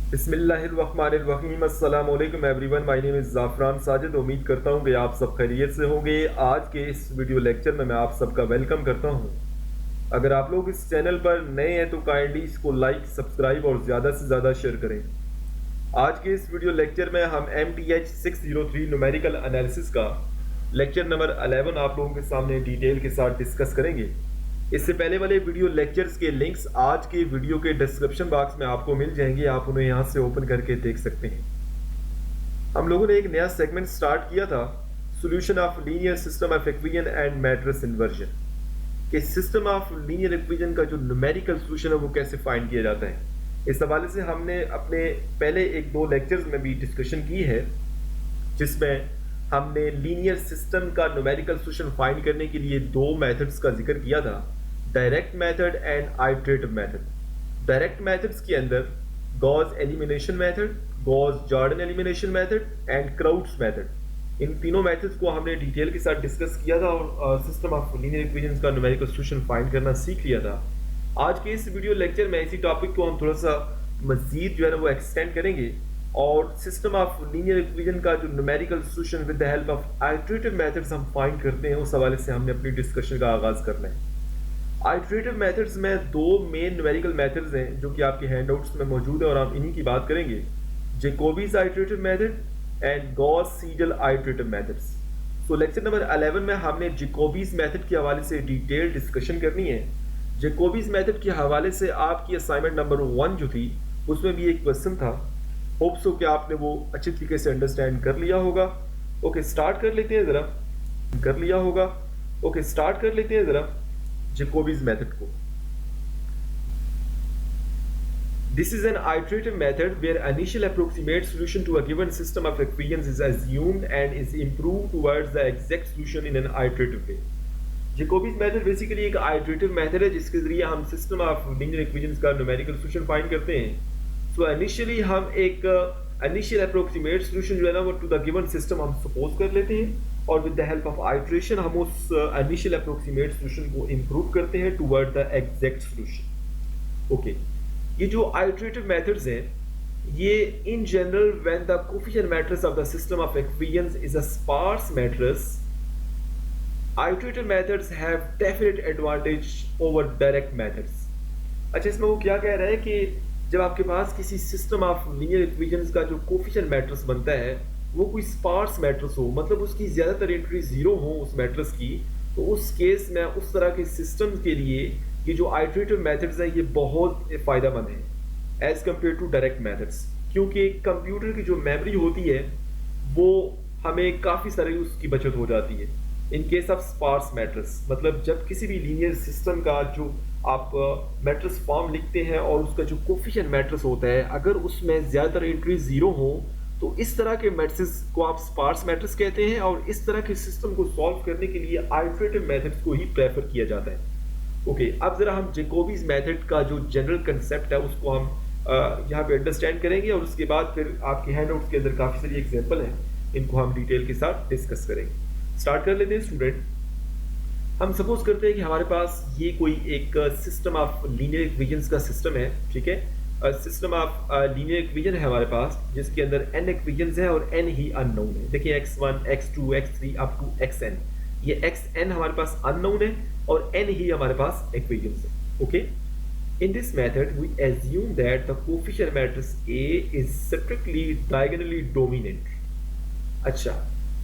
बिस्मिल्लाहिर्रहमानिर्रहीम अस्सलाम वालेकुम everyone. My name is Zafran Sajid. उम्मीद करता हूँ कि आप सब खैरियत से होंगे। आज के इस वीडियो लेक्चर में मैं आप सबका वेलकम करता हूँ। अगर आप लोग इस चैनल पर नए हैं तो काइंडली इसको लाइक, सब्सक्राइब और ज़्यादा से ज़्यादा शेयर करें। आज के इस वीडियो लेक्चर में हम MTH 603 न्यूमेरिकल एनालिसिस का लेक्चर नंबर 11 आप लोगों के सामने डिटेल के साथ डिस्कस करेंगे। इससे पहले वाले वीडियो लेक्चर्स के लिंक्स आज के वीडियो के डिस्क्रिप्शन बॉक्स में आपको मिल जाएंगे, आप उन्हें यहाँ से ओपन करके देख सकते हैं। हम लोगों ने एक नया सेगमेंट स्टार्ट किया था, solution of linear system of equation and matrix inversion, कि सिस्टम ऑफ लीनियर इक्वेशन का जो न्यूमेरिकल सॉल्यूशन है वो कैसे फाइंड किया जाता है। इस हवाले से हमने अपने पहले एक दो लेक्चर्स में भी डिस्कशन की है, जिसमें हमने लीनियर सिस्टम का न्यूमेरिकल सॉल्यूशन फाइंड करने के लिए दो मेथड्स का जिक्र किया था, direct method and iterative method. Direct methods के अंदर Gauss elimination method, Gauss Jordan elimination method and Crout's method, इन तीनों मेथड्स को हमने डिटेल के साथ डिस्कस किया था और सिस्टम ऑफ लीनियर इक्वेशंस का न्यूमेरिकल सॉल्यूशन फाइंड करना सीख लिया था। आज के इस वीडियो लेक्चर में इसी टॉपिक को हम थोड़ा सा मजीद जो है ना वो एक्सटेंड करेंगे और सिस्टम ऑफ लीनियर इक्वेशन का जो numerical solution with the help of iterative methods हम फाइंड करते हैं, उस हवाले से हमने अपनी डिस्कशन का आगाज करना है। आइटरेटिव मेथड्स में दो मेन न्यूमेरिकल मेथड्स हैं जो कि आपके हैंडआउट्स में मौजूद है और हम इन्हीं की बात करेंगे, Jacobi's iterative method and Gauss Seidel iterative methods. So lecture number 11 में हमने जैकोबीज मेथड के हवाले से डिटेल डिस्कशन करनी है। जैकोबीज मेथड के हवाले से आपकी असाइनमेंट नंबर 1 जो थी उसमें भी एक क्वेश्चन था। होप सो कि आपने वो अच्छे तरीके से अंडरस्टैंड कर लिया होगा। ओके, स्टार्ट कर लेते हैं ज़रा। कर लिया होगा। ओके, स्टार्ट कर लेते हैं ज़रा जैकोबीज मेथड को। This is an iterative method where initial approximate solution to a given system of equations is assumed and is improved towards the exact solution in an iterative way. Jacobi's method basically एक iterative method है जिसके जरिए हम system of linear equations का numerical solution find करते हैं। So initially हम एक इनिशियल अप्रोक्सीमेट सॉल्यूशन जो है ना वो टू द गिवन सिस्टम हम सपोज कर लेते हैं और with the help of iteration हम उस इनिशियल अप्रोक्सीमेट सॉल्यूशन को इंप्रूव करते हैं toward the exact solution. Okay, ये जो आइटरेटिव मेथड्स हैं ये in general when the coefficient matrix of the system of equations is a sparse matrix, iterative methods have definite advantage over direct methods। अच्छा, इसमें वो क्या कह रहा है कि जब आपके पास किसी सिस्टम ऑफ लीनियर इक्वेशंस का जो कोफिशिएंट मैट्रिक्स बनता है वो कोई स्पार्स मैट्रिक्स हो, मतलब उसकी ज़्यादातर एंट्री ज़ीरो हो उस मैट्रिक्स की, तो उस केस में उस तरह के सिस्टम के लिए ये जो आइटरेटिव मेथड्स हैं ये बहुत फ़ायदेमंद है as compared to direct methods, क्योंकि कंप्यूटर की जो मेमोरी होती है वो हमें काफ़ी सारी उसकी बचत हो जाती है in case of sparse matrix. मतलब जब किसी भी लीनियर सिस्टम का जो आप मैट्रिक्स फॉर्म लिखते हैं और उसका जो कोफिशिएंट मैट्रिक्स होता है अगर उसमें ज़्यादातर एंट्री ज़ीरो हो तो इस तरह के मैट्रिक्स को आप स्पार्स मैट्रिक्स कहते हैं और इस तरह के सिस्टम को सॉल्व करने के लिए आइटरेटिव मेथड्स को ही प्रेफर किया जाता है। ओके, अब ज़रा हम जैकोबीज मेथड का जो जनरल कंसेप्ट है उसको हम यहाँ पे अंडरस्टैंड करेंगे और उसके बाद फिर आपके हैंडआउट्स के अंदर काफ़ी सारी एग्जाम्पल हैं, इनको हम डिटेल के साथ डिस्कस करेंगे। स्टार्ट कर लेते हैं स्टूडेंट। हम सपोज करते हैं कि हमारे पास ये कोई एक सिस्टम ऑफ लीनियर इक्वेशंस का सिस्टम है, ठीक है। सिस्टम ऑफ लीनियर इक्वेशन है हमारे पास जिसके अंदर n इक्वेशंस हैं और n ही अननोन है। देखिए x1, x2, x3 up to xn, ये xn हमारे पास अननोन है और n ही हमारे पास इक्वेशंस है। Okay, in this method we assume that the coefficient matrix A is strictly diagonally dominant. अच्छा,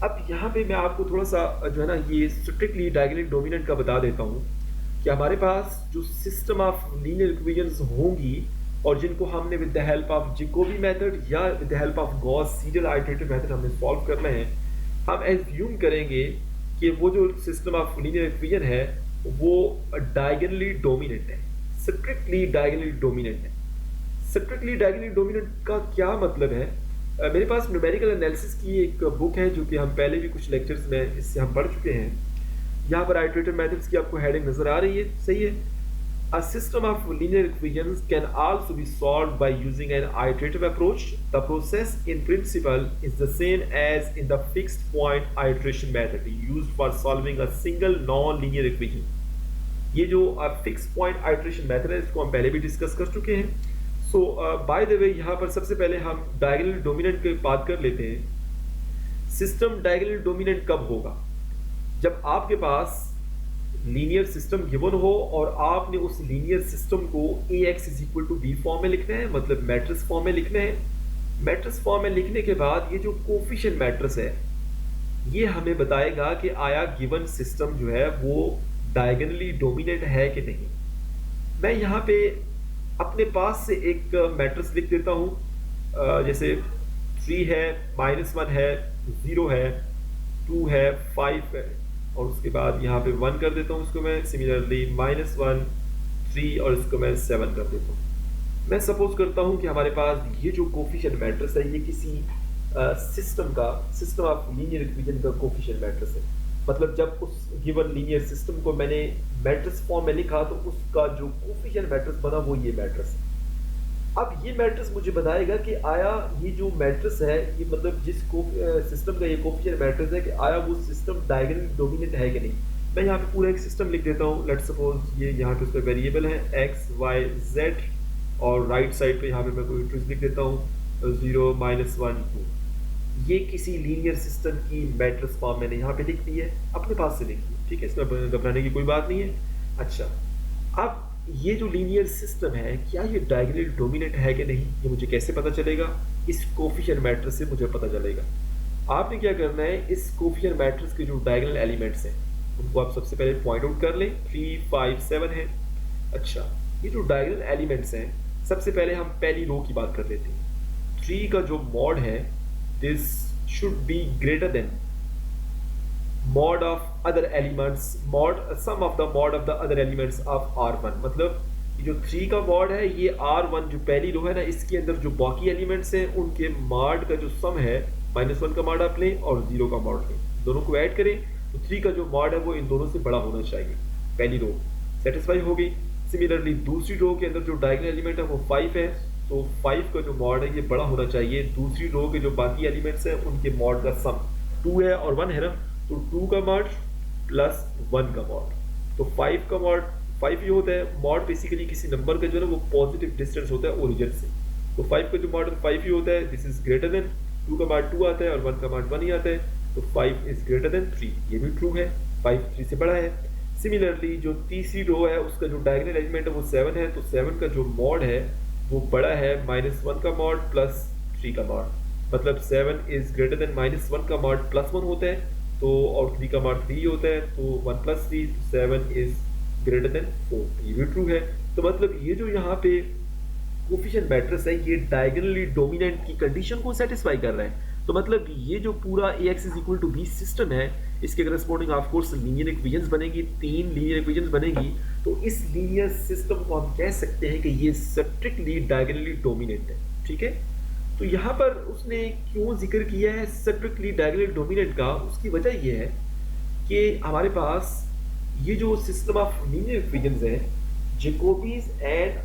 अब यहाँ पे मैं आपको थोड़ा सा जो है ना ये स्ट्रिक्टली डायगोनली डोमिनेंट का बता देता हूँ कि हमारे पास जो सिस्टम ऑफ लीनियर इक्वेशंस होंगी और जिनको हमने with the help of Jacobi method या with the help of Gauss Seidel iterative method हमने सॉल्व करना है, हम एज्यूम करेंगे कि वो जो सिस्टम ऑफ लीनियर इक्वेशन है वो डायगोनली डोमिनेंट है, स्ट्रिक्टली डायगोनली डोमिनेंट है। स्ट्रिक्टली डायगोनली डोमिनेंट का क्या मतलब है? मेरे पास न्यूमेरिकल एनालिसिस की एक बुक है जो कि हम पहले भी कुछ लेक्चर्स में इससे हम पढ़ चुके हैं। यहाँ पर आइटरेटिव मेथड्स की आपको हेडिंग नजर आ रही है, सही है। A system of linear equations can also be solved by using an iterative approach. The process in principle is the same as in the fixed point iteration method used for solving a single non linear equation. ये जो fixed point iteration method है इसको हम पहले भी discuss कर चुके हैं। सो बाय द वे यहाँ पर सबसे पहले हम डायगोनल डोमिनेंट की बात कर लेते हैं। सिस्टम डायगोनल डोमिनेंट कब होगा? जब आपके पास लीनियर सिस्टम गिवन हो और आपने उस लीनियर सिस्टम को ax is equal to b form में लिखना है, मतलब मैट्रिक्स फॉर्म में लिखना है। मैट्रिक्स फॉर्म में लिखने के बाद ये जो कोफिशिएंट मैट्रिक्स है ये हमें बताएगा कि आया गिवन सिस्टम जो है वो डायगोनली डोमिनेंट है कि नहीं। मैं यहाँ पे अपने पास से एक मैट्रिक्स लिख देता हूँ, जैसे 3 है, -1 है, 0 है, 2 है, 5 है, और उसके बाद यहाँ पे 1 कर देता हूँ उसको मैं। सिमिलरली -1, 3 और इसको मैं 7 कर देता हूँ। मैं सपोज करता हूँ कि हमारे पास ये जो कोफिशिएंट मैट्रिक्स है ये किसी सिस्टम ऑफ लीनियर इक्वेशन का कोफिशिएंट मैट्रिक्स है। मतलब जब उस गिवन लीनियर सिस्टम को मैंने मैट्रिक्स फॉर्म में लिखा तो उसका जो कोफिशिएंट मैट्रिक्स बना वो ये मैट्रिक्स है। अब ये मैट्रिक्स मुझे बताएगा कि आया ये जो मैट्रिक्स है ये मतलब जिस सिस्टम का ये कोफिशिएंट मैट्रिक्स है कि आया वो सिस्टम डायगोनली डोमिनेंट है कि नहीं। मैं यहाँ पे पूरा एक सिस्टम लिख देता हूँ। लेट्स सपोज ये यहाँ पे उसका वेरिएबल है x, y, z और राइट साइड पे यहाँ पे मैं कोई ट्रिक्स लिख देता हूँ 0, -1, 2। ये किसी लीनियर सिस्टम की मैट्रिक्स फॉर्म मैंने यहाँ पे लिख दी है, अपने पास से लिखी है, ठीक है, इसमें घबराने की कोई बात नहीं है। अच्छा, अब ये जो लीनियर सिस्टम है क्या ये डायगोनली डोमिनेंट है कि नहीं, ये मुझे कैसे पता चलेगा? इस कोफिशिएंट मैट्रिक्स से मुझे पता चलेगा। आपने क्या करना है, इस कोफिशिएंट मैट्रिक्स के जो डायगोनल एलिमेंट्स हैं उनको आप सबसे पहले पॉइंट आउट कर लें। 3, 5, 7 है। अच्छा, ये जो डायगोनल एलिमेंट्स हैं सबसे पहले हम पहली रो की बात कर लेते हैं। 3 का जो मॉड है this should be greater than mod of other elements, sum of the mod of the other elements of R1। मतलब ये जो 3 का मॉड है ये R1 जो पहली रो है ना इसके अंदर जो बाकी एलिमेंट्स हैं उनके मॉड का जो सम है, -1 का मॉड आप लें और 0 का मॉड लें, दोनों को ऐड करें तो 3 का जो मॉड है वो इन दोनों से बड़ा होना चाहिए। पहली रो सेटिस्फाई हो गई। सिमिलरली दूसरी रो के अंदर जो डायगोनल एलिमेंट है वो 5 है, तो 5 का जो मॉड है ये बड़ा होना चाहिए। दूसरी रो के जो बाकी एलिमेंट्स हैं उनके मॉड का सम 2 है और 1 है ना, तो 2 का मॉड प्लस 1 का मॉड, तो 5 का मॉड 5 ही होता है। मॉड बेसिकली किसी नंबर का जो है ना वो पॉजिटिव डिस्टेंस होता है ओरिजिन से, तो 5 का जो मॉड 5 ही होता है। दिस इज ग्रेटर देन 2 का मॉड 2 आता है और 1 का मॉड 1 ही आता है, तो 5 इज ग्रेटर देन 3, ये भी ट्रू है, 5 3 से बड़ा है। सिमिलरली जो तीसरी रो है उसका जो डायगोनल एलिमेंट है वो 7 है, तो 7 का जो मॉड है वो बड़ा है -1 का मॉड प्लस 3 का मॉड, मतलब 7 इज ग्रेटर देन -1 का मॉड प्लस 1 होता है, तो और 3 का मॉड 3 होता है, तो 1 प्लस 3 7 इज ग्रेटर देन 4, ये भी ट्रू है। तो मतलब ये जो यहाँ पे कोफिशिएंट मैट्रिक्स है ये डायगोनली डोमिनेंट की कंडीशन को सेटिस्फाई कर रहा है। तो मतलब ये जो पूरा ax is equal to b system है इसके corresponding of course linear equations बनेगी, 3 लीनियर इक्वेशंस बनेगी। तो इस लीनियर सिस्टम को हम कह सकते हैं कि ये स्ट्रिक्टली डायगोनली डोमिनेंट है, ठीक है। तो यहाँ पर उसने क्यों जिक्र किया है स्ट्रिक्टली डायगोनली डोमिनेंट का, उसकी वजह ये है कि हमारे पास ये जो सिस्टम ऑफ लीनियर इक्वेशंस है, Jacobi's and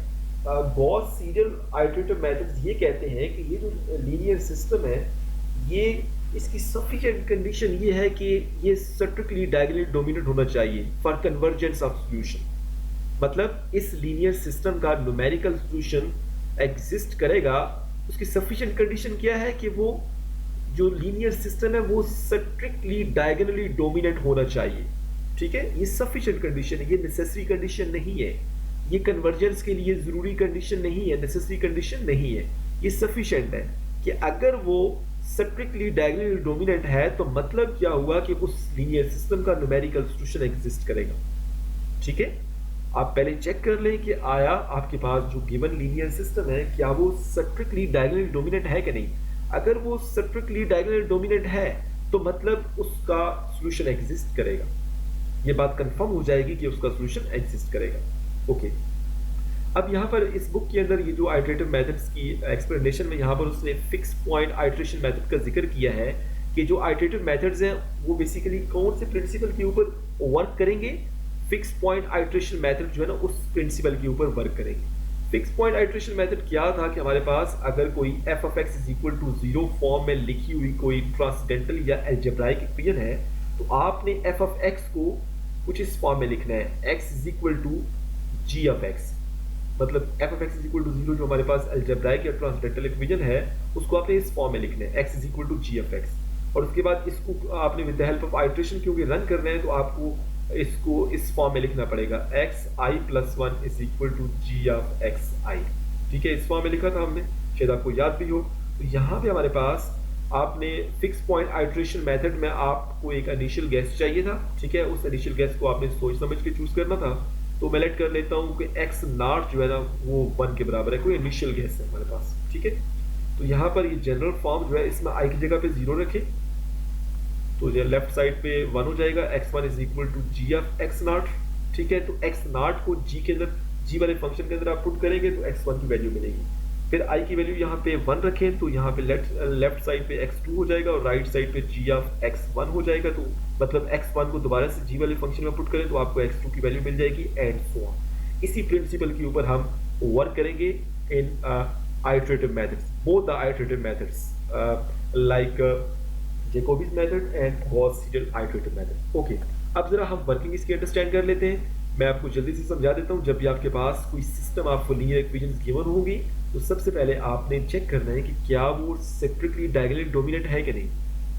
Gauss Seidel iterative methods ये कहते हैं कि ये जो लीनियर सिस्टम है ये इसकी सफिशिएंट कंडीशन ये है कि ये स्ट्रिक्टली डायगोनली डोमिनेंट होना चाहिए फॉर कन्वर्जेंस ऑफ सॉल्यूशन। मतलब इस लीनियर सिस्टम का न्यूमेरिकल सॉल्यूशन एग्जिस्ट करेगा, उसकी सफिशिएंट कंडीशन क्या है कि वो जो लीनियर सिस्टम है वो स्ट्रिक्टली डायगोनली डोमिनेंट होना चाहिए, ठीक है। ये सफिशिएंट कंडीशन है, ये नेसेसरी कंडीशन नहीं है, ये कन्वर्जेंस के लिए जरूरी कंडीशन नहीं है, नेसेसरी कंडीशन नहीं है, ये सफिशिएंट है कि अगर वो स्ट्रिक्टली डायगोनली डोमिनेंट है तो मतलब क्या हुआ कि उस लीनियर सिस्टम का न्यूमेरिकल सॉल्यूशन एग्जिस्ट करेगा, ठीक है। आप पहले चेक कर लें कि आया आपके पास जो गिवन लीनियर सिस्टम है क्या वो स्ट्रिक्टली डायगोनली डोमिनेंट है कि नहीं। अगर वो स्ट्रिक्टली डायगोनली डोमिनेंट है तो मतलब उसका सॉल्यूशन एग्जिस्ट करेगा, ये बात कंफर्म हो जाएगी कि उसका सॉल्यूशन एग्जिस्ट करेगा। ओके, अब यहाँ पर इस बुक के अंदर ये जो आइटरेटिव मेथड्स की एक्सप्लेनेशन में यहाँ पर उसने फिक्स पॉइंट आइटरेशन मेथड का जिक्र किया है कि जो आइटरेटिव मेथड्स हैं वो बेसिकली कौन से प्रिंसिपल के ऊपर वर्क करेंगे, फिक्स पॉइंट आइटरेशन मेथड जो है ना उस प्रिंसिपल के ऊपर वर्क करेंगे। फिक्स पॉइंट आइटरेशन मेथड क्या था कि हमारे पास अगर कोई f of x is equal to 0 form में लिखी हुई कोई ट्रांसडेंटल या अलजेब्राइक इक्वेशन है तो आपने f of x को कुछ इस फॉर्म में लिखना है, x is equal to g of x। मतलब f of x is equal to 0 जो हमारे पास अलजेब्राइक या ट्रांसडेंटल इक्वेशन है, उसको आपने इस फॉर्म में लिखना है, x is equal to g f x. और उसके बाद इसको आपने with the help of iteration क्योंकि रन कर रहे हैं तो आपको इसको इस फॉर्म में लिखना पड़ेगा, x i plus one is equal to g of x i. ठीक है, इस फॉर्म में लिखा था हमने, शायद आपको याद भी हो। तो यहाँ पे हमारे पास आपने फिक्स पॉइंट आइट्रेशन मेथड में आपको एक इनिशियल गैस चाहिए था। ठीक है, उस इनिशियल गैस को आपने सोच समझ के चूज करना था। तो मैं लेट कर लेता हूँ कि एक्स नॉट जो है ना वो 1 के बराबर है, कोई इनिशियल गैस है हमारे पास। ठीक है, तो यहाँ पर ये जनरल फॉर्म जो है इसमें आई की जगह पे 0 रखें, तो जो लेफ्ट साइड पे 1 हो जाएगा, x1 is equal to g of x naught. ठीक है, तो x नॉट को g के अंदर, g वाले फंक्शन के अंदर आप पुट करेंगे तो x1 की वैल्यू मिलेगी। फिर i की वैल्यू यहाँ पे 1 रखें तो यहाँ पे लेफ्ट साइड पे x2 हो जाएगा और राइट साइड पे g ऑफ x1 हो जाएगा। तो मतलब x1 को दोबारा से g वाले फंक्शन में पुट करें तो आपको x2 की वैल्यू मिल जाएगी एंड सो ऑन। इसी प्रिंसिपल के ऊपर हम वर्क करेंगे इन iterative methods, both the iterative methods like Jacobi's method and Gauss-Seidel iterative method. Okay, अब जरा हम वर्किंग इसकी अंडरस्टैंड कर लेते हैं। मैं आपको जल्दी से समझा देता हूँ। जब भी आपके पास कोई system of linear equations given होगी तो सबसे पहले आपने चेक करना है कि क्या वो सिमेट्रिकली डायगोनली डोमिनेंट है कि नहीं।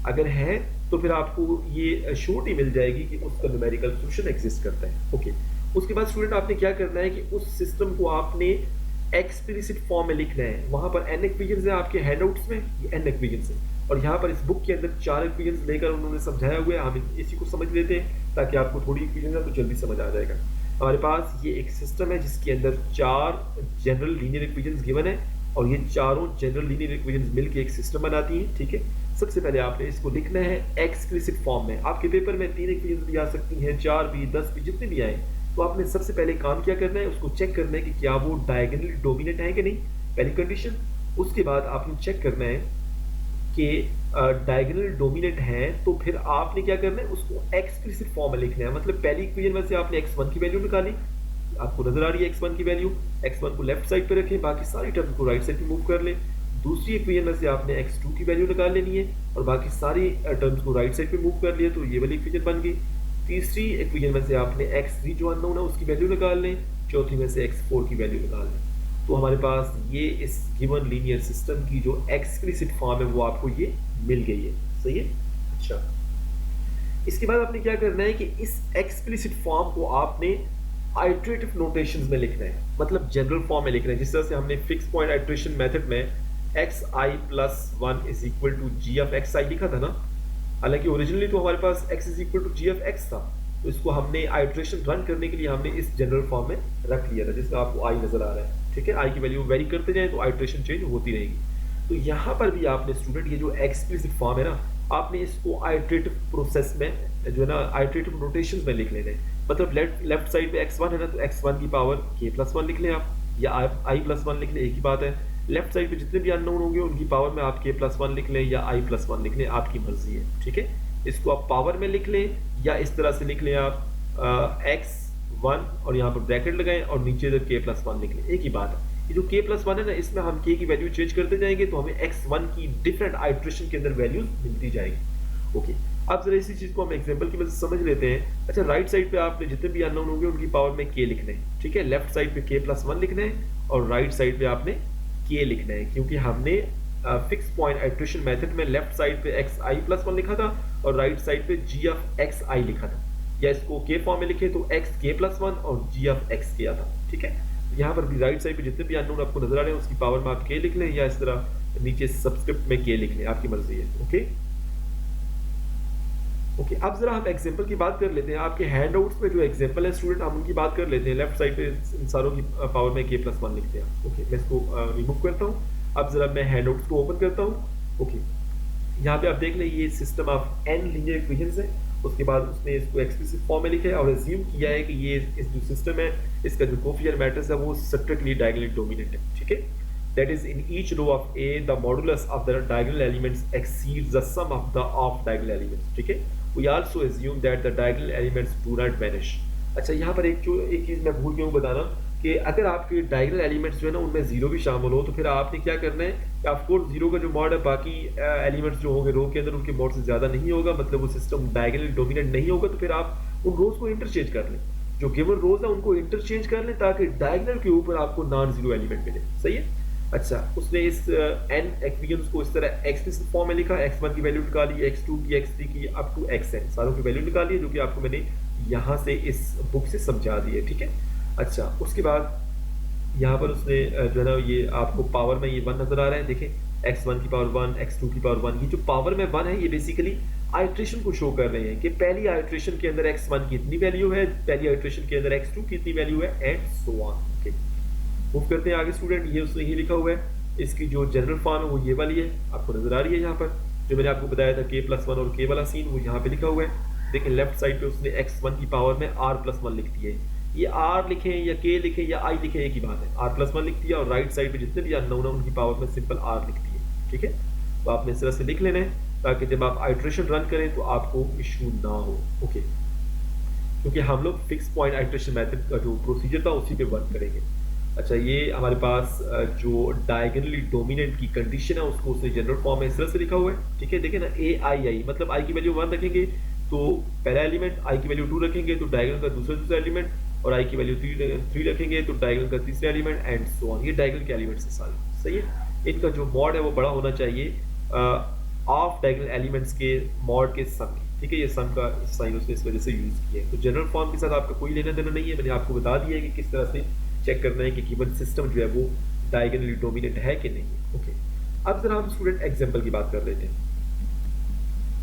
अगर है तो फिर आपको ये श्योरिटी मिल जाएगी कि उसका न्यूमेरिकल सॉल्यूशन एग्जिस्ट करता है। ओके, उसके बाद स्टूडेंट आपने क्या करना है कि उस सिस्टम को आपने एक्सप्लिसिट फॉर्म में लिखना है। वहां पर n इक्वेशंस है आपके हैंडआउट्स में, ये n इक्वेशंस है और यहाँ पर इस बुक के अंदर 4 इक्वेशंस लेकर उन्होंने समझाया हुआ है। हम इसी को समझ लेते हैं ताकि आपको थोड़ी इक्वेशंस है तो जल्दी समझ आ जाएगा। हमारे पास ये एक सिस्टम है जिसके अंदर 4 जनरल लीनियर इक्वेशंस गिवन है और ये चारों जनरल लीनियर इक्वेशंस मिलकर एक सिस्टम बनाती हैं। ठीक है, सबसे पहले आपने इसको लिखना है एक्सप्लिसिट फॉर्म में। आपके पेपर में 3 इक्वेशंस भी आ सकती हैं, 4 भी, 10 भी, जितने भी आए। तो आपने सबसे पहले काम क्या करना है, उसको चेक करना है कि क्या वो डायगोनली डोमिनेंट है कि नहीं, पहली कंडीशन। उसके बाद आपने चेक करना है कि डायगोनली डोमिनेंट है तो फिर आपने क्या करना है, उसको एक्सप्लिसिट फॉर्म में लिखना है। मतलब पहली इक्वेशन में से आपने x1 की वैल्यू निकाली, आपको नजर आ रही है x1 की वैल्यू, x1 को लेफ्ट साइड पे रखें, बाकी सारी टर्म को राइट साइड पे मूव कर लें। दूसरी इक्वेशन में से आपने x2 की वैल्यू निकाल लेनी है और बाकी सारी टर्म्स को राइट साइड पे मूव कर लिया, तो ये वाली इक्वेशन बन गई। तीसरी इक्वेशन में से आपने x3 जो अननोन है उसकी वैल्यू निकाल लें, चौथी में से x4 की वैल्यू निकाल लें। तो हमारे पास ये इस गिवन लीनियर सिस्टम की जो एक्सप्लिसिट फॉर्म है वो आपको ये मिल गई है। सही है, अच्छा। इसके बाद आपने क्या करना है कि इस एक्सप्लिसिट फॉर्म को आपने आइट्रेटिव नोटेशंस में लिखना है, मतलब जनरल फॉर्म में लिखना है। जिस तरह से हमने फिक्स पॉइंट आइट्रेशन मेथड में xi plus 1 is equal to g of x i लिखा था ना। हालांकि ओरिजिनली तो हमारे पास x is equal to g of x था, तो इसको हमने आइट्रेशन रन करने के लिए हमने इस जनरल फॉर्म में रख लिया था, जिसमें आपको आई नजर आ रहा है। ठीक है, आई की वैल्यू वेरी करते जाए तो आइट्रेशन चेंज होती रहेगी। तो यहाँ पर भी आपने स्टूडेंट ये जो एक्सप्लिसिट फॉर्म है ना, आपने इसको आइट्रेटिव प्रोसेस में जो है ना आइट्रेटिव नोटेशंस में लिख लेना है। मतलब लेफ्ट साइड पे x1 है ना तो x1 की पावर k प्लस 1 लिख लें आप, या i प्लस 1 लिख लें, एक ही बात है। लेफ्ट साइड पे जितने भी अननोन होंगे उनकी पावर में आप k प्लस 1 लिख लें या i प्लस 1 लिख लें, आपकी मर्जी है। ठीक है, इसको आप पावर में लिख लें या इस तरह से लिख लें आप x1 और यहाँ पर ब्रैकेट लगाएं और नीचे इधर k प्लस 1 लिख लें, एक ही बात है। ये जो k प्लस 1 है ना, इसमें हम k की वैल्यू चेंज करते जाएंगे तो हमें x1 की डिफरेंट आइट्रेशन के अंदर वैल्यूज मिलती जाएगी। ओके, अब जरा इसी चीज को हम एग्जांपल की मदद से समझ लेते हैं। अच्छा, राइट साइड पे आपने जितने भी अननोन होंगे उनकी पावर में k लिखना है। ठीक है, लेफ्ट साइड पे k प्लस 1 लिखना है और राइट साइड पे आपने k लिखना है, क्योंकि हमने फिक्स पॉइंट आइट्रेशन मेथड में लेफ्ट साइड पे xi प्लस 1 लिखा था और राइट साइड पे g ऑफ xi लिखा था। या इसको k फॉर्म में लिखे तो xk प्लस 1 और g ऑफ xk आता। ठीक है, यहाँ पर भी राइट साइड पे जितने भी अननोन आपको नजर आ रहे हैं उसकी पावर में आप k लिख लें या इस तरह नीचे सबस्क्रिप्ट में k लिख लें, आपकी मर्जी है। ओके ओके, अब जरा हम एग्जांपल की बात कर लेते हैं। आपके हैंडआउट्स में जो एग्जांपल है स्टूडेंट, हम उनकी बात कर लेते हैं। लेफ्ट साइड पे इन सारों की पावर में k प्लस 1 लिखते हैं। ओके, मैं इसको रिमूव करता हूँ। अब जरा मैं हैंडआउट्स को ओपन करता हूँ। ओके, यहाँ पे आप देख लें ये system of n linear equations है। उसके बाद उसने इसको एक्सप्लिसिट फॉर्म में लिखा है और अज्यूम किया है कि ये इस जो सिस्टम है इसका जो कोफिशिएंट मैट्रिक्स है वो स्ट्रिक्टली डायगोनली डोमिनेंट है। ठीक है, that is in each row of A the modulus of the diagonal elements exceeds the sum of the off diagonal elements. ठीक है, we also assume that the diagonal elements do not vanish. अच्छा, यहाँ पर एक चीज मैं भूल गया हूँ बताना कि अगर आपके डायगोनल एलिमेंट्स जो है ना उनमें जीरो भी शामिल हो तो फिर आपने क्या करना है कि ऑफकोर्स जीरो का जो मॉड है बाकी एलिमेंट्स जो होंगे रो के अंदर उनके मॉड से ज्यादा नहीं होगा, मतलब वो सिस्टम डायगोनली डोमिनेंट नहीं होगा, तो फिर आप उन रोज को इंटरचेंज कर लें। जो गिवन रोज है उनको इंटरचेंज कर लें ताकि डायगोनल के ऊपर आपको नॉन जीरो एलिमेंट मिले। सही है। अच्छा, उसने इस n एक्वियंस को इस तरह एक्सप्लिसिट फॉर्म में लिखा, x1 की वैल्यू निकाली, x2 की, x3 की अप टू xn सारों की वैल्यू निकाली है, जो कि आपको मैंने यहाँ से इस बुक से समझा दी है। ठीक है। अच्छा, उसके बाद यहाँ पर उसने जो है ना ये आपको पावर में ये 1 नजर आ रहा है, देखें x1 की पावर 1, x2 की पावर 1, ये जो पावर में 1 है ये बेसिकली आइट्रेशन को शो कर रहे हैं कि पहली आइट्रेशन के अंदर x1 की इतनी वैल्यू है, पहली आइट्रेशन के अंदर x2 की इतनी वैल्यू है, and so on. Okay, move करते हैं आगे स्टूडेंट। ये उसने ये लिखा हुआ है, इसकी जो जनरल फॉर्म है वो ये वाली है, आपको नजर आ रही है यहाँ पर, जो मैंने आपको बताया था k+1 और k वाला सीन, वो यहाँ पे लिखा हुआ है। देखिए लेफ्ट साइड पे उसने x1 की पावर में r+1 लिख दिया है। ये r लिखें या k लिखें या i लिखें एक ही बात है, r+1 लिख दिया, और राइट साइड पे जितने भी अननोन है उनकी पावर में सिंपल r लिख दिया। ठीक है, तो आपने इस तरह से लिख लेना है ताकि जब आप आइट्रेशन रन करें तो आपको इशू ना हो। ओके, क्योंकि हम लोग फिक्स पॉइंट आइट्रेशन मेथड का जो प्रोसीजर था उसी पे वर्क करेंगे। अच्छा, ये हमारे पास जो डायगोनली डोमिनेंट की कंडीशन है उसको उसने जनरल फॉर्म में इस तरह से लिखा हुआ है। ठीक है, देखें ना, ए आई आई मतलब आई की वैल्यू 1 रखेंगे तो पहला एलिमेंट, आई की वैल्यू 2 रखेंगे तो डायगोनल का दूसरा एलिमेंट, और आई की वैल्यू 3 रखेंगे तो डायगोनल का तीसरा एलिमेंट, एंड सो ऑन। ये डायगोनल के एलिमेंट्स है सारे। सही है। इनका जो मॉड है वो बड़ा होना चाहिए ऑफ डायगोनल एलिमेंट्स के मॉड के सम की। ठीक है, ये सम का साइन उसने इस वजह से यूज किया है। तो जनरल फॉर्म के साथ आपका कोई लेना देना नहीं है, मैंने आपको बता दिया है कि किस तरह से चेक करना है कि गिवन सिस्टम जो है वो डायगोनली डोमिनेंट है कि नहीं है। ओके, अब जरा हम स्टूडेंट एग्जांपल की बात कर लेते हैं।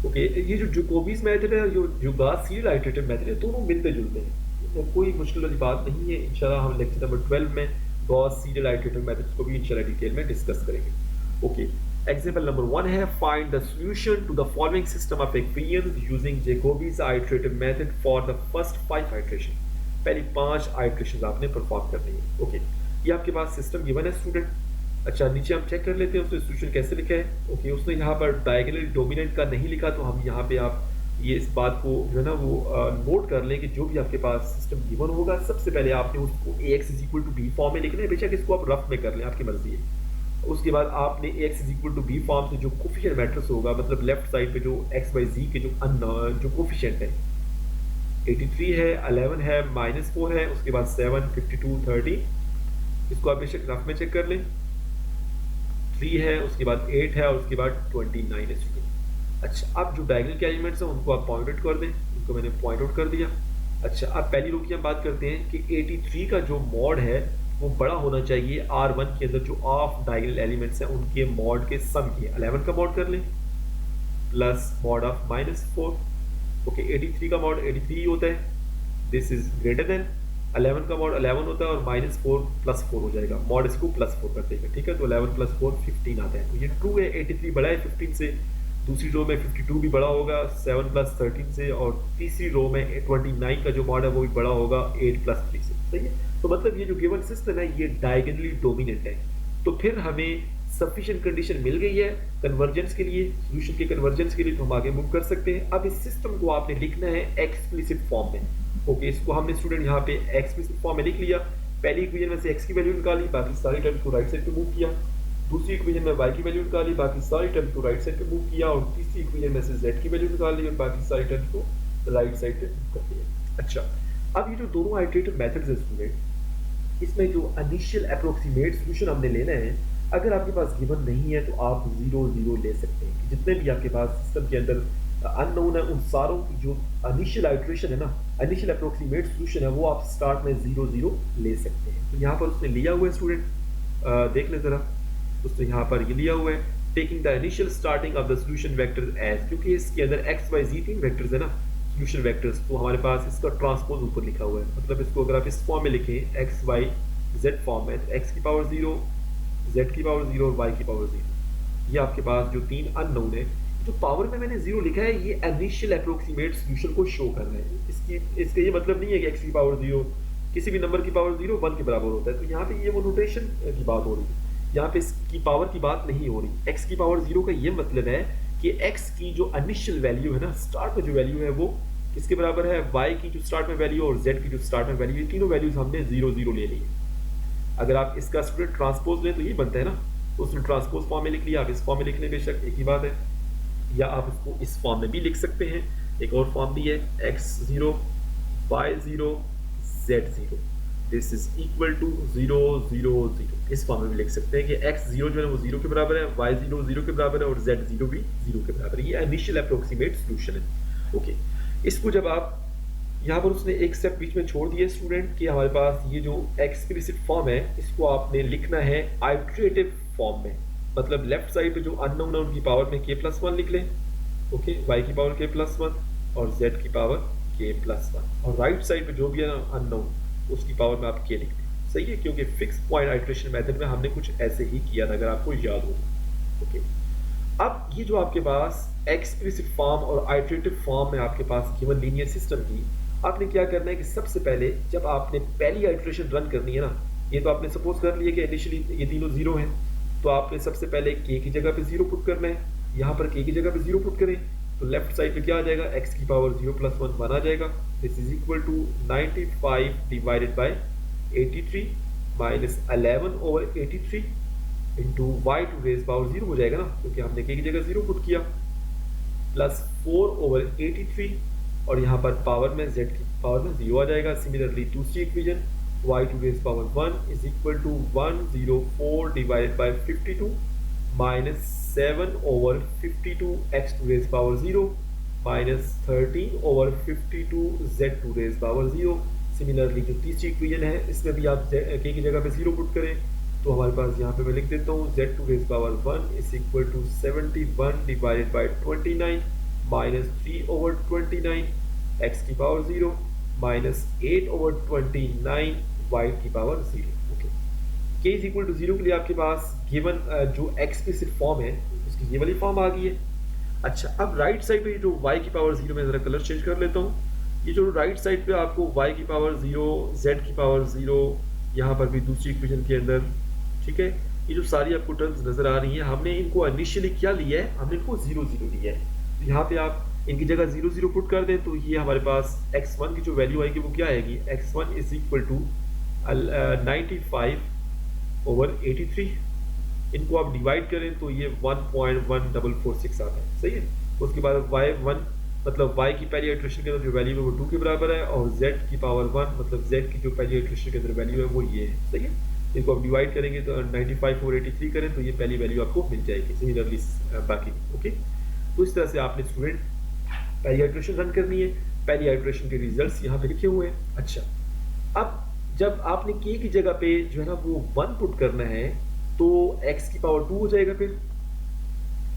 ओके, ये जो जैकोबीज मेथड है, जो गॉस सीरीज आइटरेटिव मेथड है, दोनों मिलते जुलते हैं, कोई मुश्किल वाली बात नहीं है। इंशाल्लाह हम लेक्चर नंबर 12 में गॉस सीरीज आइटरेटिव मेथड्स को भी इंशाल्लाह डिटेल में डिस्कस करेंगे। ओके, एग्जांपल नंबर 1 है, find the solution to the following system of equations using Jacobi's iterative method for the first 5 iteration. पहली 5 आइटरेशंस आपने परफॉर्म करनी है। ओके, ये आपके पास सिस्टम गिवन है स्टूडेंट। अच्छा, नीचे हम चेक कर लेते हैं उसने सॉल्यूशन कैसे लिखा है। ओके, उसने यहाँ पर डायगोनली डोमिनेंट का नहीं लिखा, तो हम यहाँ पे आप ये इस बात को जो है ना वो नोट कर लें कि जो भी आपके पास सिस्टम गिवन होगा सबसे पहले आपने उसको ax = b फॉर्म में लिखना है। बेशक इसको आप रफ में कर लें, आपकी मर्जी है। उसके बाद आपने ax = b फॉर्म से जो कोफिशिएंट मैट्रिक्स होगा, मतलब लेफ्ट साइड पे जो x y z के जो कोफिशिएंट है 83 है, 11 है, -4 है, उसके बाद 7, 52, 30, इसको आप बेशक रफ में चेक कर लें। 3 है, उसके बाद 8 है, और उसके बाद 29 है स्टूडेंट। अच्छा, अब जो डायगोनल के एलिमेंट्स हैं उनको आप पॉइंट आउट कर दें, इनको मैंने पॉइंट आउट कर दिया। अच्छा, अब पहली रो की हम बात करते हैं कि 83 का जो मॉड है वो बड़ा होना चाहिए R1 के अंदर जो ऑफ डायगोनल एलिमेंट्स हैं उनके मॉड के सम के। 11 का मॉड कर लें प्लस मॉड ऑफ -4। ओके, 83 का मॉड 83 होता है, दिस इज ग्रेटर देन 11 का मॉड 11 होता है, और -4 + 4 हो जाएगा, मॉड इसको +4 कर देगा। ठीक है, तो 11 + 4 15 आता है, तो ये ट्रू है। 83 बड़ा है 15 से। दूसरी रो में 52 भी बड़ा होगा 7 + 13 से, और तीसरी रो में 29 का जो मॉड है वो भी बड़ा होगा 8 + 3 से। सही है, तो मतलब ये जो गिवन सिस्टम है ये डायगोनली डोमिनेंट है। तो फिर हमें सफिशिएंट कंडीशन मिल गई है कन्वर्जेंस के लिए, सॉल्यूशन के कन्वर्जेंस के लिए, तो हम आगे मूव कर सकते हैं। अब इस सिस्टम को आपने लिखना है एक्सप्लिसिट फॉर्म में। ओके, इसको हमने स्टूडेंट यहाँ पे एक्सप्लिसिट फॉर्म में लिख लिया। पहली इक्वेशन में से x की वैल्यू निकाली, बाकी सारी टर्म्स को राइट साइड पे मूव किया। दूसरी इक्वेशन में y की वैल्यू निकाली, बाकी सारी टर्म्स को राइट साइड पे मूव किया। और तीसरी इक्वेशन में से z की वैल्यू निकाली और बाकी सारी टर्म्स को राइट साइड पे मूव कर दिया। अच्छा, अब ये जो दोनों आइटरेटिव मेथड्स हैं स्टूडेंट, इसमें जो इनिशियल अप्रोक्सीमेट सॉल्यूशन हमने लेना है, अगर आपके पास गिवन नहीं है तो आप 0 0 ले सकते हैं। जितने भी आपके पास सिस्टम के अंदर अननोन है उन सारों की जो इनिशियल आइटरेशन है ना, इनिशियल अप्रोक्सीमेट सॉल्यूशन है, वो आप स्टार्ट में 0 0 ले सकते हैं। तो यहाँ पर उसने लिया हुआ है स्टूडेंट, देख लें जरा, उसने यहाँ पर ये लिया हुआ है, taking the initial starting of the solution vector as, क्योंकि इसके अंदर x y z 3 वेक्टर्स है ना सॉल्यूशन वेक्टर्स, तो हमारे पास इसका ट्रांसपोज ऊपर लिखा हुआ है। मतलब इसको अगर आप इस फॉर्म में लिखें x y z फॉर्म में, तो x की पावर 0, z की पावर 0 और y की पावर 0, ये आपके पास जो 3 अननोन है। जो पावर में मैंने 0 लिखा है ये इनिशियल अप्रोक्सीमेट सॉल्यूशन को शो कर रहे हैं। इसका ये मतलब नहीं है कि x की पावर 0 किसी भी नंबर की पावर 0 1 के बराबर होता है। तो यहाँ पे ये वो नोटेशन की बात हो रही है, यहाँ पे इसकी पावर की बात नहीं हो रही। x की पावर 0 का ये मतलब है कि x की जो इनिशियल वैल्यू है ना, स्टार्ट में जो वैल्यू है वो किसके बराबर है, y की जो स्टार्ट में वैल्यू और z की जो स्टार्ट में वैल्यू, ये तीनों वैल्यूज हमने 0 0 ले ली है। अगर आप इसका स्टूडेंट ट्रांसपोज लें तो ये बनता है ना, तो उसने ट्रांसपोज फॉर्म में लिख लिया, आप इस फॉर्म में लिख लें, बेशक एक ही बात है। या आप इसको इस फॉर्म में भी लिख सकते हैं, एक और फॉर्म भी है x0 y0 z0। This is equal to 0 0 0। इस फॉर्म में भी लिख सकते हैं कि x0 जो है वो 0 के बराबर है, y0 0 के बराबर है और z0 भी 0 के बराबर है। ये इनिशियल अप्रोक्सीमेट सोल्यूशन है। ओके, इसको जब आप यहाँ पर उसने एक स्टेप बीच में छोड़ दिया स्टूडेंट कि हमारे पास ये जो एक्सप्लिसिट फॉर्म है इसको आपने लिखना है आइट्रेटिव फॉर्म में। मतलब लेफ्ट साइड पे जो अननोन है उनकी पावर में k+1 लिख लें, ओके, y की पावर k+1 और z की पावर k+1, और राइट साइड पे जो भी है अननोन उसकी पावर में आप k लिख दें। सही है, क्योंकि फिक्स पॉइंट आइट्रेशन मेथड में हमने कुछ ऐसे ही किया था, अगर आपको याद हो। ओके, अब ये जो आपके पास एक्सप्लिसिट फॉर्म और आइट्रेटिव फॉर्म में आपके पास गिवन लीनियर सिस्टम की, आपने क्या करना है कि सबसे पहले जब आपने पहली आइट्रेशन रन करनी है ना, ये तो आपने सपोज कर लिया कि इनिशियली ये तीनों जीरो हैं, तो आपने सबसे पहले k की जगह पे 0 पुट करना है। यहाँ पर k की जगह पे 0 पुट करें तो लेफ्ट साइड पे क्या आ जाएगा, x की पावर 0+1 1 आ जाएगा। This is equal to 95 divided by 83 minus 11 over 83 into y to raise power 0 हो जाएगा ना, क्योंकि हमने k की जगह 0 पुट किया, प्लस 4 ओवर 83 और यहाँ पर पावर में z की पावर में 0 आ जाएगा। सिमिलरली दूसरी equation y to raise power 1 is equal to 104 divided by 52 minus 7 over 52 x to raise power 0 minus 13 over 52 z to raise power 0। Similarly जो तीसरी इक्वेशन है इसमें भी आप k की जगह पे 0 पुट करें तो हमारे पास यहाँ पे मैं लिख देता हूँ z to raise power 1 is equal to 71 divided by 29 minus 3 over 29 x की पावर 0 माइनस 8 ओवर 29 y की power 0। Okay, k is equal to 0 के लिए आपके पास गिवन जो एक्सप्लिसिट फॉर्म है उसकी ये वाली फॉर्म आ गई है। अच्छा, अब राइट साइड पे जो y की पावर 0 में जरा कलर चेंज कर लेता हूँ। ये जो राइट साइड पे आपको y की पावर 0, z की पावर 0, यहाँ पर भी दूसरी इक्वेशन के अंदर, ठीक है, ये जो सारी आपको टर्म्स नजर आ रही हैं, हमने इनको इनिशियली क्या लिया है, हमने इनको 0 0 लिया है। तो यहाँ पे आप इनकी जगह 0 0 पुट कर दें तो ये हमारे पास x1 की जो वैल्यू आएगी वो क्या आएगी, x1 is equal to 95 over 83। इनको आप डिवाइड करें तो ये 1.1446 आता है। सही है, उसके बाद y1 मतलब y की पहली इटरेशन के अंदर जो वैल्यू है वो 2 के बराबर है, और z की पावर 1 मतलब z की जो पहली इटरेशन के अंदर वैल्यू है वो ये है। सही है, इसको आप डिवाइड करेंगे तो 95 और 83 करें तो ये पहली वैल्यू आपको मिल जाएगी। सिमिलरली बाकी। ओके, तो इस तरह से आपने स्टूडेंट पहली आइट्रेशन रन करनी है। पहली आइट्रेशन के रिजल्ट्स यहाँ पे लिखे हुए हैं। अच्छा, अब जब आपने k की जगह पे जो है ना वो 1 पुट करना है तो x की पावर 2 हो जाएगा फिर।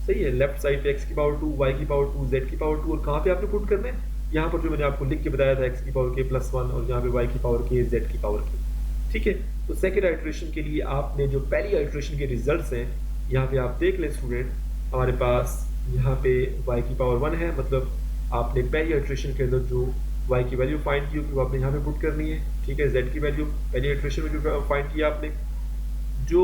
सही है, लेफ्ट साइड पे x की पावर 2, y की पावर 2, z की पावर 2, और कहाँ पे आपने पुट करना है, यहाँ पर जो मैंने आपको लिख के बताया था x की पावर k+1 और यहाँ पे y की पावर k, z की पावर k। ठीक है, तो सेकेंड आइट्रेशन के लिए आपने जो पहली आइट्रेशन के रिजल्ट्स हैं यहाँ पे आप देख लें स्टूडेंट, हमारे पास यहाँ पे y की पावर 1 है, मतलब आपने पहली आइट्रेशन के अंदर जो y की वैल्यू फाइंड की होगी वो आपने यहाँ पे पुट करनी है। ठीक है, z की वैल्यू पहली आइट्रेशन में जो फाइंड किया आपने, जो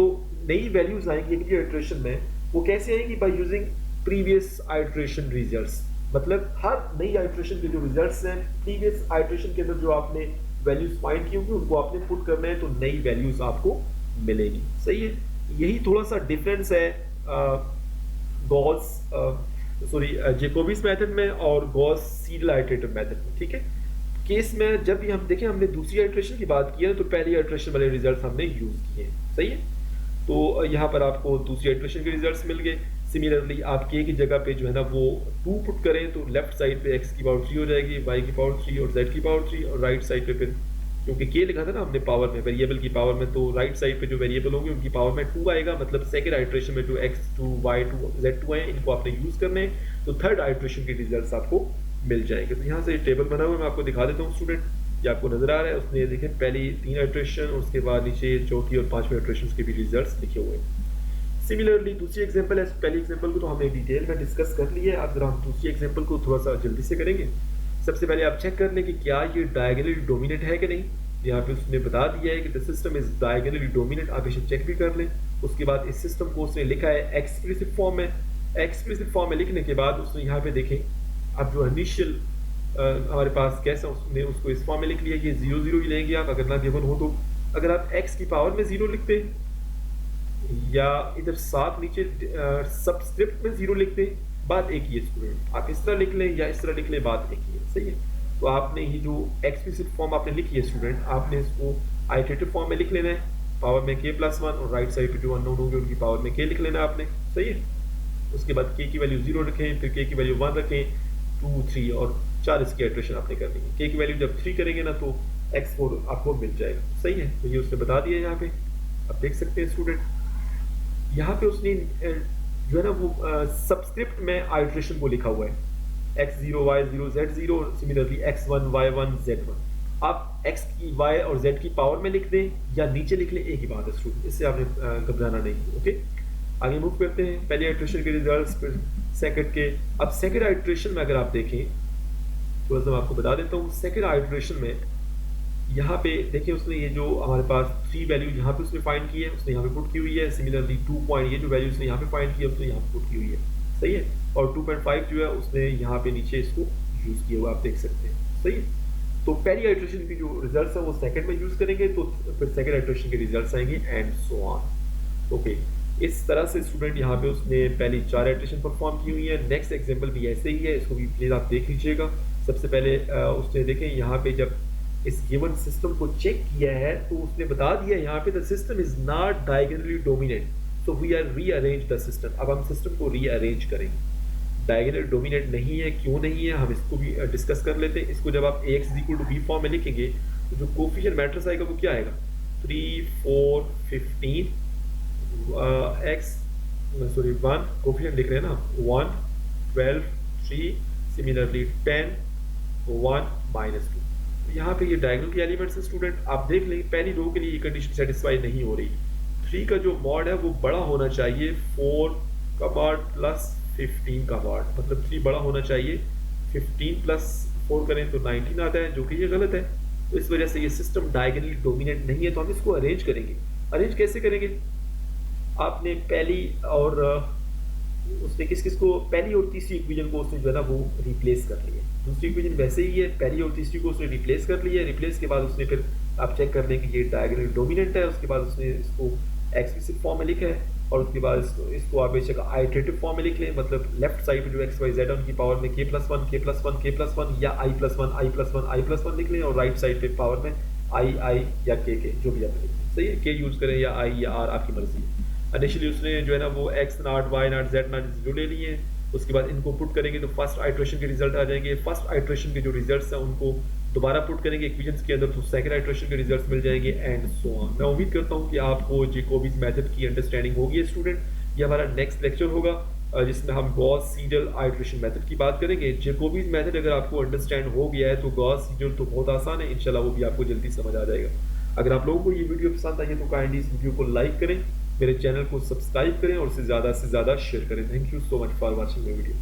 नई वैल्यूज आएंगी अगली आइट्रेशन में वो कैसे आएंगी, by using previous iteration results. मतलब हर नई आइट्रेशन के जो रिजल्ट्स हैं प्रीवियस आइट्रेशन के अंदर जो आपने वैल्यूज फाइंड की होंगी उनको आपने पुट करना है तो नई वैल्यूज आपको मिलेगी। सही है, यही थोड़ा सा डिफरेंस है गॉस जैकोबियन मेथड में और गॉस सीडल आइट्रेटिव मेथड में। ठीक है, केस में जब भी हम देखें हमने दूसरी आइट्रेशन की बात की है तो पहली आइट्रेशन वाले रिजल्ट्स हमने यूज किए। सही है, तो यहाँ पर आपको दूसरी आइट्रेशन के रिजल्ट्स मिल गए। सिमिलरली आप k की जगह पे जो है ना वो 2 पुट करें तो लेफ्ट साइड पे x की पावर 3 हो जाएगी, y की पावर 3 और z की पावर 3, और राइट साइड पे फिर क्योंकि k लिखा था ना हमने पावर में, वेरिएबल की पावर में, तो राइट साइड पे जो वेरिएबल होंगे उनकी पावर में 2 आएगा। मतलब सेकंड आइट्रेशन में जो x2, y2, z2 है इनको आपने यूज करने हैं तो थर्ड आइट्रेशन के रिजल्ट्स आपको मिल जाएंगे। तो यहाँ से टेबल बना हुआ है, मैं आपको दिखा देता हूँ स्टूडेंट, ये आपको नजर आ रहा है। उसने देखें पहली 3 आइट्रेशन, उसके बाद नीचे चौथी और 5वीं आइट्रेशन के भी रिजल्ट्स लिखे हुए हैं। सिमिलरली दूसरी एग्जांपल है, पहली एग्जांपल को तो हमने डिटेल में डिस्कस कर लिया है। अब जरा हम दूसरी एग्जांपल को थोड़ा सा जल्दी से करेंगे। सबसे पहले आप चेक कर लें कि क्या ये डायगोनली डोमिनेट है कि नहीं। यहाँ पे उसने बता दिया है कि the system is diagonally dominate, आप इसे चेक भी कर लें। उसके बाद इस सिस्टम को उसने लिखा है एक्सप्लिसिट फॉर्म में। एक्सप्लिसिट फॉर्म में लिखने के बाद उसने यहाँ पे देखें अब जो इनिशियल हमारे पास कैसा उसने उसको इस फॉर्म में लिख लिया कि 0 0 ही लेंगे आप, अगर ना गिवन हो तो। अगर आप x की पावर में 0 लिखते या इधर साथ नीचे सबस्क्रिप्ट में 0 लिखते, बात एक ही है स्टूडेंट। आप इस तरह लिख लें या इस तरह लिख लें, बात एक ही है। सही है, तो आपने ये जो एक्सप्लिसिट फॉर्म आपने लिखी है स्टूडेंट, आपने इसको आइटरेटिव फॉर्म में लिख लेना है, पावर में k प्लस 1, और राइट साइड पे जो अननोन होंगे उनकी पावर में k लिख लेना है आपने, सही है। उसके बाद k की वैल्यू 0 रखें, फिर k की वैल्यू 1 रखें, 2 3 और 4 इसकी आइटरेशन आपने करनी है। k की वैल्यू जब 3 करेंगे ना तो x4 आपको मिल जाएगा, सही है। तो ये उसने बता दिया यहाँ पे, आप देख सकते हैं स्टूडेंट। यहाँ पे उसने जो है ना वो सबस्क्रिप्ट में आइटरेशन को लिखा हुआ है, x0 y0 z0, similarly x1 y1 z1। आप x की y और z की पावर में लिख दें या नीचे लिख लें, एक ही बात है स्टूडेंट, इससे आपने घबराना नहीं, ओके। आगे मूव करते हैं, पहले आइटरेशन के रिजल्ट्स, फिर सेकंड के। अब सेकंड आइटरेशन में अगर आप देखें, थोड़ा सा मैं आपको बता देता हूँ। सेकंड आइटरेशन में यहाँ पे देखिए, उसने ये जो हमारे पास 3 वैल्यू यहाँ पे उसने फाइंड की है, उसने यहाँ पे पुट की हुई है। सिमिलरली 2 पॉइंट, ये जो वैल्यू उसने यहाँ पे फाइंड की है उसने यहाँ पे पुट की हुई है, सही है। और 2.5 जो है उसने यहाँ पे नीचे इसको यूज किया हुआ, आप देख सकते हैं, सही है। तो पहली आइटरेशन की जो रिजल्ट्स है वो सेकंड में यूज करेंगे, तो फिर सेकंड आइटरेशन के रिजल्ट्स आएंगे एंड सो ऑन, ओके। इस तरह से स्टूडेंट यहाँ पे उसने पहली 4 आइटरेशन परफॉर्म की हुई है। नेक्स्ट एग्जांपल भी ऐसे ही है, इसको भी प्लीज आप देख लीजिएगा। सबसे पहले उसने देखें यहाँ पे जब इस गिवन सिस्टम को चेक किया है तो उसने बता दिया यहाँ पे the system is not diagonally dominate, so we are rearrange the system. अब हम सिस्टम को रीअरेंज करेंगे। डायगोनल डोमिनेट नहीं है, क्यों नहीं है, हम इसको भी डिस्कस कर लेते हैं। इसको जब आप ax equal to b form में लिखेंगे तो जो कोफिशिएंट मैट्रिक्स आएगा वो क्या आएगा, 3 4 15 x सॉरी 1 कोफिशिएंट लिख रहे हैं ना, 1 12 3, सिमिलरली 10 1 -2। यहाँ पे ये डायगोनल के एलिमेंट्स हैं स्टूडेंट। आप देख लें पहली रो के लिए ये कंडीशन सेटिस्फाई नहीं हो रही। 3 का जो मॉड है वो बड़ा होना चाहिए 4 का मॉड प्लस 15 का मॉड, मतलब 3 बड़ा होना चाहिए। 15 प्लस 4 करें तो 19 आता है, जो कि ये गलत है। तो इस वजह से ये सिस्टम डायगोनली डोमिनेट नहीं है। तो हम इसको अरेंज करेंगे। अरेंज कैसे करेंगे, आपने पहली और उसने किस किस को, पहली और तीसरी इक्वेशन को उसने जो है ना वो रिप्लेस कर लिया। दूसरी इक्वेशन वैसे ही है, पहली और तीसरी को उसने रिप्लेस कर लिया है। रिप्लेस के बाद उसने फिर आप चेक कर लें कि ये डायगोनल डोमिनेंट है। उसके बाद उसने इसको एक्सप्लिसिट फॉर्म में लिखा है, और उसके बाद इसको आप बेशक आइटरेटिव फॉर्म में लिख लें, मतलब लेफ्ट साइड पे जो एक्स वाई जेड है उनकी पावर में k plus 1 k plus 1 k plus 1 या i plus 1 i plus 1 i plus 1 लिख लें, और राइट साइड पे पावर में i या k जो भी आप लिख लें, सही है। k यूज करें या i या r, आपकी मर्जी है। इनिशियली उसने जो है ना वो x not y not z not 0 ले लिए हैं। उसके बाद इनको पुट करेंगे तो फर्स्ट आइटरेशन के रिजल्ट आ जाएंगे। फर्स्ट आइटरेशन के जो रिजल्ट्स हैं उनको दोबारा पुट करेंगे इक्वेशंस के अंदर, तो सेकंड आइटरेशन के रिजल्ट्स मिल जाएंगे एंड सो ऑन। मैं उम्मीद करता हूँ कि आपको जैकोबीज मेथड की अंडरस्टैंडिंग होगी है स्टूडेंट। ये हमारा नेक्स्ट लेक्चर होगा जिसमें हम गॉस सीडल आइटरेशन मेथड की बात करेंगे। जैकोबीज मेथड अगर आपको अंडरस्टैंड हो गया है तो गॉस सीडल तो बहुत आसान है, इंशाल्लाह वो भी आपको जल्दी समझ आ जाएगा। अगर आप लोगों को ये वीडियो पसंद आई है तो काइंडली इस वीडियो को लाइक करें, मेरे चैनल को सब्सक्राइब करें और से ज़्यादा शेयर करें। Thank you so much for watching my video.